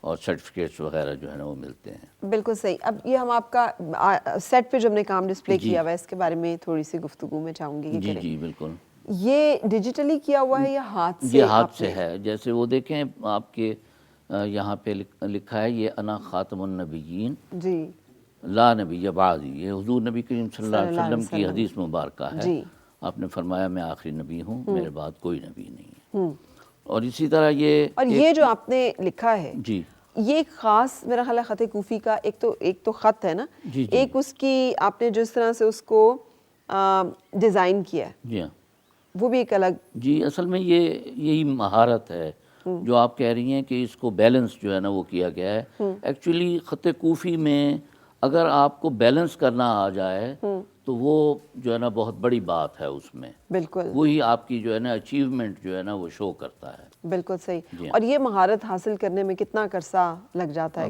اور سرٹیفکیٹس وغیرہ جو ہے نا وہ ملتے ہیں. بالکل صحیح. اب یہ ہم آپ کا سیٹ پہ جو ہم نے کام ڈسپلے کیا ہوا ہے اس کے بارے میں تھوڑی سی گفتگو میں چاہوں گی کہ جی کریں. جی بالکل. یہ ڈیجیٹلی کیا ہوا ہے یا ہاتھ سے؟ یہ ہاتھ سے ہے. جیسے وہ دیکھیں آپ کے یہاں پہ لکھا ہے یہ انا خاتم النبیین جی لا نبی بعدی. یہ حضور نبی کریم صلی اللہ علیہ وسلم کی حدیث مبارکہ ہے. جی. آپ نے فرمایا میں آخری نبی ہوں, میرے بعد کوئی نبی نہیں ہے. اور اسی طرح یہ جو آپ نے لکھا ہے جی یہ ایک خاص میرا خیال ہے خط کوفی کا ایک تو خط ہے نا, جی جی ایک اس کی آپ نے جس طرح سے اس کو ڈیزائن کیا ہے جی ہاں وہ بھی ایک الگ. جی اصل میں یہی مہارت ہے جو آپ کہہ رہی ہیں کہ اس کو بیلنس جو ہے نا وہ کیا گیا ہے. ایکچولی خط کوفی میں اگر آپ کو بیلنس کرنا آ جائے تو وہ جو ہے نا بہت بڑی بات ہے. اس میں بالکل وہی آپ کی جو ہے نا اچیومنٹ جو ہے نا وہ شو کرتا ہے. بالکل صحیح. اور یہ مہارت حاصل کرنے میں کتنا عرصہ لگ جاتا ہے؟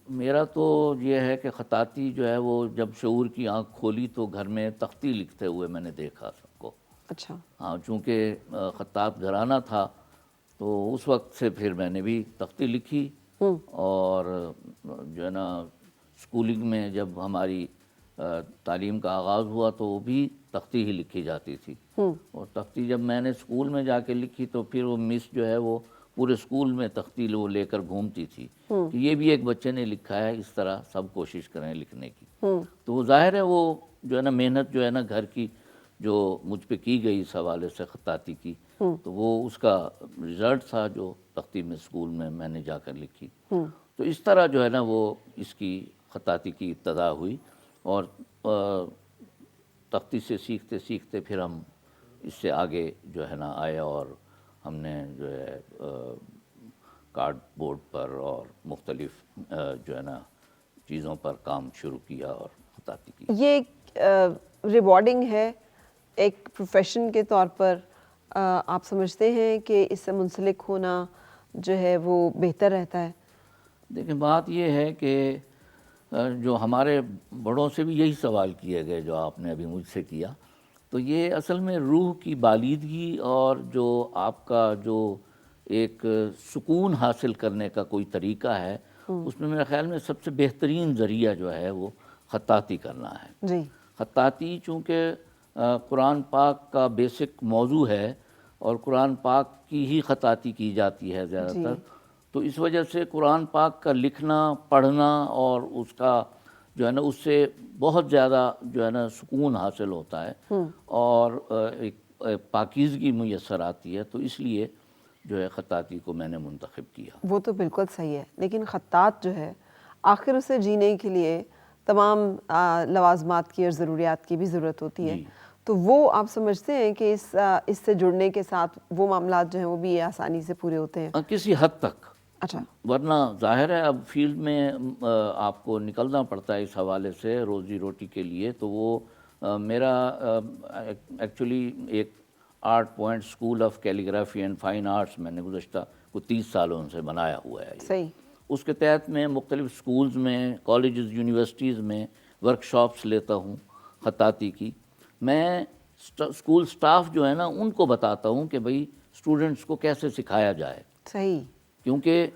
میرا تو یہ ہے کہ خطاطی جو ہے وہ جب شعور کی آنکھ کھولی تو گھر میں تختی لکھتے ہوئے میں نے دیکھا سب کو. اچھا. ہاں چونکہ خطاط گھرانہ تھا تو اس وقت سے پھر میں نے بھی تختی لکھی. اور جو ہے نا اسکولنگ میں جب ہماری تعلیم کا آغاز ہوا تو وہ بھی تختی ہی لکھی جاتی تھی. اور تختی جب میں نے اسکول میں جا کے لکھی تو پھر وہ مس جو ہے وہ پورے اسکول میں تختی وہ لے کر گھومتی تھی کہ یہ بھی ایک بچے نے لکھا ہے, اس طرح سب کوشش کریں لکھنے کی. تو وہ ظاہر ہے وہ جو ہے نا محنت جو ہے نا گھر کی جو مجھ پہ کی گئی اس حوالے سے خطاطی کی تو وہ اس کا رزلٹ تھا جو تختی میں اسکول میں نے جا کر لکھی. تو اس طرح جو ہے نا وہ اس کی خطاطی کی ابتدا ہوئی. اور تختی سے سیکھتے سیکھتے پھر ہم اس سے آگے جو ہے نا آئے اور ہم نے جو ہے کارڈ بورڈ پر اور مختلف جو ہے نا چیزوں پر کام شروع کیا اور خطاطی کی. یہ ایک ریوارڈنگ ہے ایک پروفیشن کے طور پر. آپ سمجھتے ہیں کہ اس سے منسلک ہونا جو ہے وہ بہتر رہتا ہے؟ دیکھیں بات یہ ہے کہ جو ہمارے بڑوں سے بھی یہی سوال کیے گئے جو آپ نے ابھی مجھ سے کیا, تو یہ اصل میں روح کی بالیدگی اور جو آپ کا جو ایک سکون حاصل کرنے کا کوئی طریقہ ہے اس میں میرے خیال میں سب سے بہترین ذریعہ جو ہے وہ خطاطی کرنا ہے. جی. خطاطی چونکہ قرآن پاک کا بیسک موضوع ہے اور قرآن پاک کی ہی خطاطی کی جاتی ہے زیادہ تر, تو اس وجہ سے قرآن پاک کا لکھنا پڑھنا اور اس کا جو ہے نا اس سے بہت زیادہ جو ہے نا سکون حاصل ہوتا ہے اور ایک پاکیزگی میسر آتی ہے. تو اس لیے جو ہے خطاطی کو میں نے منتخب کیا. وہ تو بالکل صحیح ہے, لیکن خطاط جو ہے آخر اسے جینے کے لیے تمام لوازمات کی اور ضروریات کی بھی ضرورت ہوتی ہے. تو وہ آپ سمجھتے ہیں کہ اس سے جڑنے کے ساتھ وہ معاملات جو ہیں وہ بھی آسانی سے پورے ہوتے ہیں کسی حد تک؟ اچھا. ورنہ ظاہر ہے اب فیلڈ میں آپ کو نکلنا پڑتا ہے اس حوالے سے روزی روٹی کے لیے. تو وہ میرا ایکچولی ایک Art Point School of Calligraphy and Fine Arts میں نے گزشتہ کو 30 سالوں سے بنایا ہوا ہے. صحیح. اس کے تحت میں مختلف اسکولز میں کالجز یونیورسٹیز میں ورک شاپس لیتا ہوں خطاطی کی. میں اسکول سٹاف جو ہے نا ان کو بتاتا ہوں کہ بھئی اسٹوڈنٹس کو کیسے سکھایا جائے. صحیح. کیونکہ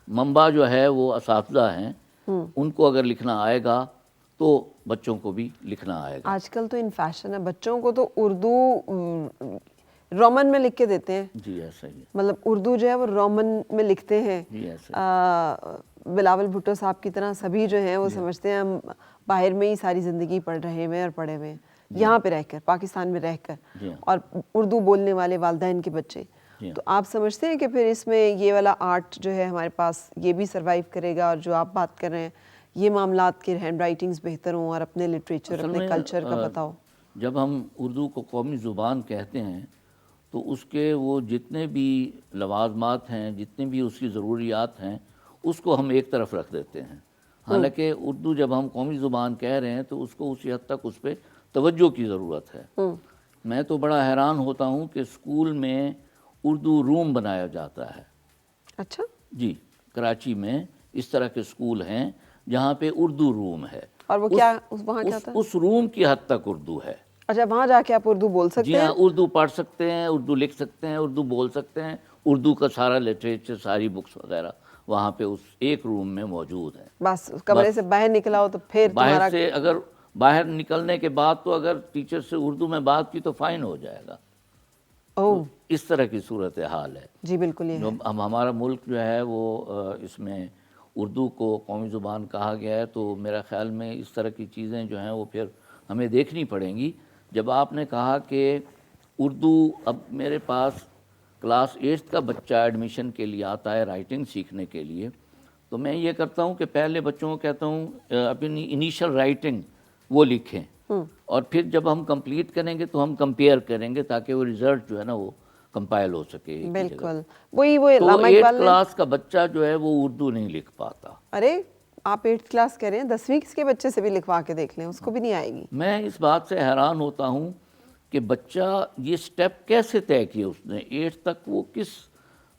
منبع جو ہے وہ اساتذہ ہیں, ان کو اگر لکھنا آئے گا تو بچوں کو بھی لکھنا آئے گا. آج کل تو ان فیشن ہے, بچوں کو تو اردو رومن میں لکھ کے دیتے ہیں. جی ایسا ہی ہے. مطلب اردو جو ہے وہ رومن میں لکھتے ہیں. جی ایسا بلاول بھٹو صاحب کی طرح سبھی جو ہیں وہ سمجھتے ہیں ہم باہر میں ہی ساری زندگی پڑھ رہے ہیں اور پڑھے ہوئے ہیں, یہاں پہ رہ کر پاکستان میں رہ کر, اور اردو بولنے والے والدین کے بچے. تو آپ سمجھتے ہیں کہ پھر اس میں یہ والا آرٹ جو ہے ہمارے پاس یہ بھی سروائیو کرے گا, اور جو آپ بات کر رہے ہیں یہ معاملات کے ہینڈ رائٹنگز بہتر ہوں اور اپنے لٹریچر اپنے کلچر کا پتہ ہو؟ جب ہم اردو کو قومی زبان کہتے ہیں تو اس کے وہ جتنے بھی لوازمات ہیں, جتنے بھی اس کی ضروریات ہیں, اس کو ہم ایک طرف رکھ دیتے ہیں. حالانکہ اردو جب ہم قومی زبان کہہ رہے ہیں تو اس کو اسی حد تک اس پہ توجہ کی ضرورت ہے. میں تو بڑا حیران ہوتا ہوں کہ اسکول میں اردو روم بنایا جاتا ہے. اچھا. جی کراچی میں اس طرح کے اسکول ہیں جہاں پہ اردو روم ہے. اور وہ کیا وہاں کیا تھا؟ اس روم کی حد تک اردو ہے. اچھا, وہاں جا کے آپ اردو بول سکتے ہیں؟ جی ہاں, اردو پڑھ سکتے ہیں, اردو لکھ سکتے ہیں, اردو بول سکتے ہیں, اردو کا سارا لٹریچر، ساری بکس وغیرہ وہاں پہ اس ایک روم میں موجود ہیں. بس کمرے سے باہر نکلا ہو تو پھر باہر سے اگر باہر نکلنے کے بعد تو اگر ٹیچر سے اردو میں بات کی تو فائن ہو جائے گا. اس طرح کی صورت حال ہے. جی بالکل یہ ہمارا ملک جو ہے وہ اس میں اردو کو قومی زبان کہا گیا ہے، تو میرا خیال میں اس طرح کی چیزیں جو ہیں وہ پھر ہمیں دیکھنی پڑیں گی. جب آپ نے کہا کہ اردو، اب میرے پاس کلاس 8 کا بچہ ایڈمیشن کے لیے آتا ہے رائٹنگ سیکھنے کے لیے، تو میں یہ کرتا ہوں کہ پہلے بچوں کو کہتا ہوں اپنی انیشل رائٹنگ وہ لکھیں، اور پھر جب ہم کمپلیٹ کریں گے تو ہم کمپیئر کریں گے تاکہ وہ ریزلٹ جو ہے نا وہ کمپائل ہو سکے. بالکل وہی وہ تو 8 کلاس کا بچہ جو ہے وہ اردو نہیں لکھ پاتا. ارے آپ 8 کلاس کہہ رہے ہیں، 10ویں کے بچے سے بھی لکھوا کے دیکھ لیں، اس کو بھی نہیں آئے گی. میں اس بات سے حیران ہوتا ہوں کہ بچہ یہ سٹیپ کیسے طے کیا اس نے، 8 تک وہ کس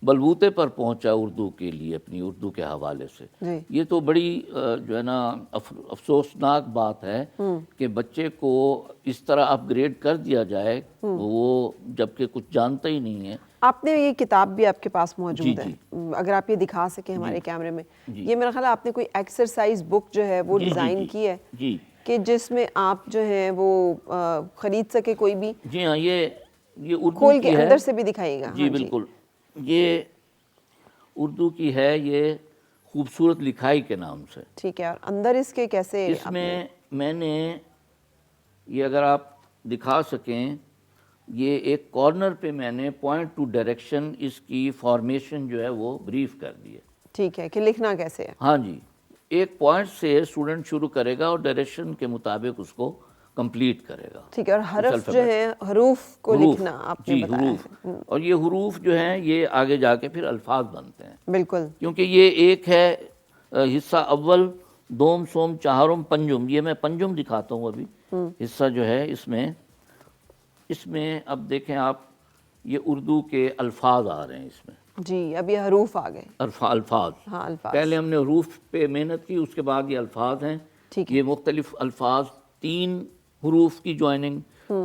بلبوتے پر پہنچا اردو کے لیے، اپنی اردو کے حوالے سے. یہ تو بڑی جو ہے نا افسوسناک بات ہے کہ بچے کو اس طرح اپ گریڈ کر دیا جائے وہ جبکہ کچھ جانتا ہی نہیں ہے. آپ نے یہ کتاب بھی آپ کے پاس موجود ہے، اگر آپ یہ دکھا سکیں ہمارے کیمرے میں، یہ میرا خیال ہے آپ نے کوئی ایکسرسائز بک جو ہے وہ ڈیزائن کی ہے کہ جس میں آپ جو ہیں وہ خرید سکے کوئی بھی. جی ہاں، یہ اردو کھول کے اندر سے بھی دکھائیے گا. جی بالکل، یہ اردو کی ہے، یہ خوبصورت لکھائی کے نام سے. ٹھیک ہے، اور اندر اس کے کیسے؟ اس میں نے یہ اگر آپ دکھا سکیں، یہ ایک کارنر پہ میں نے پوائنٹ ٹو ڈائریکشن اس کی فارمیشن جو ہے وہ بریف کر دی ہے. ٹھیک ہے، کہ لکھنا کیسے ہے. ہاں جی، ایک پوائنٹ سے اسٹوڈنٹ شروع کرے گا اور ڈائریکشن کے مطابق اس کو کمپلیٹ کرے گا. ٹھیک ہے، اور حرف جو ہے، حروف کو لکھنا آپ نے بتایا ہے. اور یہ حروف جو ہیں یہ آگے جا کے پھر الفاظ بنتے ہیں. بالکل، کیونکہ یہ ایک ہے حصہ اول، دوم، سوم، چہارم، پنجم. یہ میں پنجم دکھاتا ہوں ابھی. حصہ جو ہے اس میں اب دیکھیں آپ، یہ اردو کے الفاظ آ رہے ہیں اس میں. جی اب یہ حروف آ گئے. الفاظ. ہاں الفاظ. پہلے ہم نے حروف پہ محنت کی، اس کے بعد یہ الفاظ ہیں. یہ مختلف الفاظ، 3 حروف کی جوائننگ،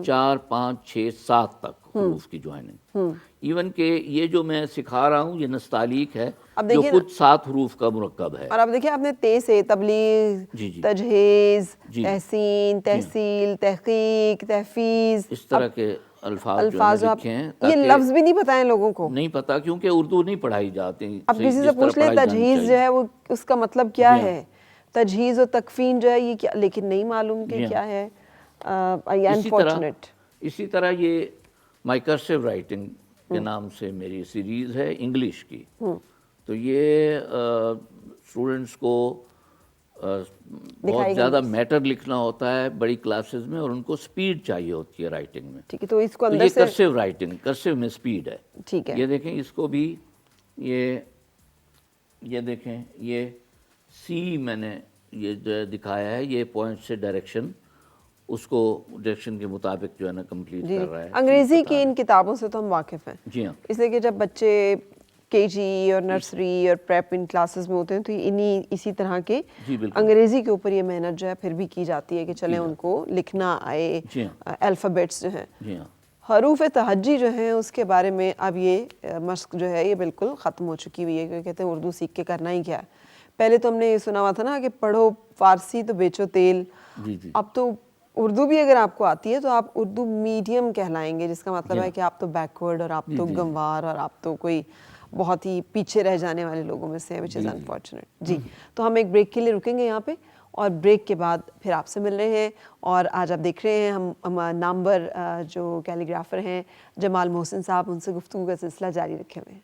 4، 5، 6، 7 تک حروف کی جوائننگ. ایون کہ یہ جو میں سکھا رہا ہوں یہ نستعلیق ہے جو خود 7 حروف کا مرکب ہے. اور اب دیکھیں آپ نے تے سے تبلیغ، تجہیز، تحسین، تحصیل، تحقیق، تحفیظ، اس طرح کے الفاظ لکھے ہیں. یہ لفظ بھی نہیں پتہ ہے لوگوں کو، نہیں پتہ کیونکہ اردو نہیں پڑھائی جاتی. اب کسی سے پوچھ لیں تجہیز جو ہے وہ اس کا مطلب کیا ہے، تجہیز و تکفین جو ہے یہ کیا، لیکن نہیں معلوم کہ کیا ہے. اسی طرح یہ مائی کرسیو رائٹنگ کے نام سے میری سیریز ہے انگلش کی. تو یہ اسٹوڈنٹس کو بہت زیادہ میٹر لکھنا ہوتا ہے بڑی کلاسز میں، اور ان کو سپیڈ چاہیے ہوتی ہے رائٹنگ میں. ٹھیک ہے، تو اس کو یہ کرسیو رائٹنگ، کرسیو میں سپیڈ ہے. ٹھیک ہے، یہ دیکھیں اس کو بھی، یہ دیکھیں، یہ سی میں نے یہ جو دکھایا ہے، یہ پوائنٹ سے ڈائریکشن، اس کو ڈائریکشن کے مطابق جو ہے نا کمپلیٹ کر رہا ہے. انگریزی کی ان کتابوں سے تو ہم واقف ہیں. جی ہاں، اس لیے کہ جب بچے KG اور نرسری اور پریپ ان کلاسز میں ہوتے ہیں تو اسی طرح کے انگریزی کے اوپر یہ محنت جو ہے پھر بھی کی جاتی ہے کہ چلیں ان کو لکھنا آئے، الفابیٹس جو ہیں. حروف تہجی جو ہیں اس کے بارے میں اب یہ مشق جو ہے یہ بالکل ختم ہو چکی ہوئی ہے، کیونکہ کہتے ہیں اردو سیکھ کے کرنا ہی کیا ہے. پہلے تو ہم نے یہ سنا ہوا تھا نا کہ پڑھو فارسی تو بیچو تیل. اب تو اردو بھی اگر آپ کو آتی ہے تو آپ اردو میڈیم کہلائیں گے، جس کا مطلب ہے کہ آپ تو بیکورڈ اور آپ تو گنوار اور آپ تو کوئی بہت ہی پیچھے رہ جانے والے لوگوں میں سے ہیں، which is unfortunate. جی تو ہم ایک بریک کے لیے رکیں گے یہاں پہ، اور بریک کے بعد پھر آپ سے مل رہے ہیں. اور آج آپ دیکھ رہے ہیں ہم نامور جو کیلیگرافر ہیں جمال محسن صاحب، ان سے گفتگو کا سلسلہ جاری رکھے ہوئے ہیں.